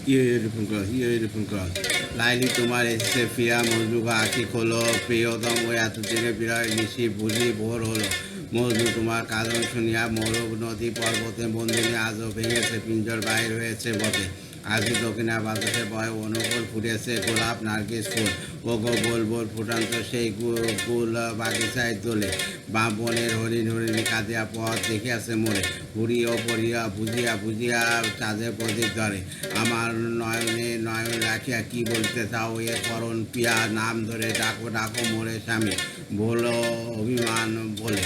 European cross Laili তোমার এসে ফিরা মজনুকে আঁকি খোলো প্রিয়তম ওই এতদিনে বিরয় নিশি বুঝি ভোর হলো মজনু তোমার কাঁদন শুনিয়া মরুক নদী পর্বতে বন্দিনী আজও ভেঙেছে পিঞ্জর বাইর হয়েছে বটে আজই দক্ষিণা বাতাসে বয় অনুকূল ফুটেছে গোলাপ নার্গিস ফুল ও গো গোল গোল ফুটান্ত সেই গুল বাগিচায় তোলে বা বনের হরিণ হরিণী কাঁদিয়া পথ দেখিয়াছে মোড়ে ঘুরিয়া পড়িয়া বুঝিয়া বুঝিয়া চাঁদের প্রদীপ ধরে আমার নয়নে নয়ন রাখিয়া কি বলতে চাও এ করণ পিয়া নাম ধরে ডাকো ডাকো মোরে স্বামী বলো অভিমান বলে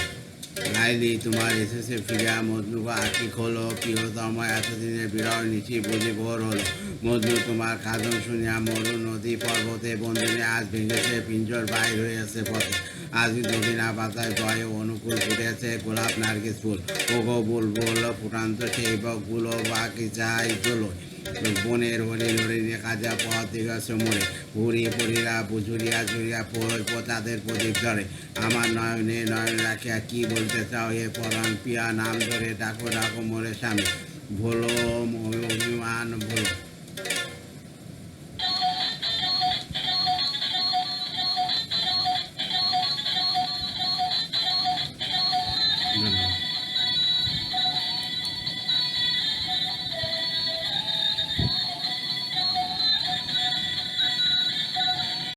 লাইলি তোমার এসেছে ফিরিয়া মজনুকে আঁকি খোলো প্রিয়তম এতদিনে বিরয় নিশি বুঝি ভোর হলো মজনু তোমার কাঁদন শুনিয়া মরু নদী পর্বতে বন্দিনী আজ ভেঙেছে পিঞ্জর বাইর হয়েছে পথে আজই দক্ষিণা পাতায় বয়ে অনুকূল ফুটেছে গোলাপ নার্গিস ফুল ওগো বুলবুল ফুটান্ত সেই বকগুলো বাকি চাই দোলো বনের হরিণ হরিণে কাজা পথ দিগছে মোড়ে ঘুরিয়ে পড়িয়া বুঝুরিয়া ঝুরিয়া তাদের প্রদীপ ধরে আমার নয়নে নয়ন রাখিয়া কি বলতে চাও এ পরাণ পিয়া নাম ধরে ডাকো ডাকো মোরে স্বামী ভোলো অভিমান ভোলো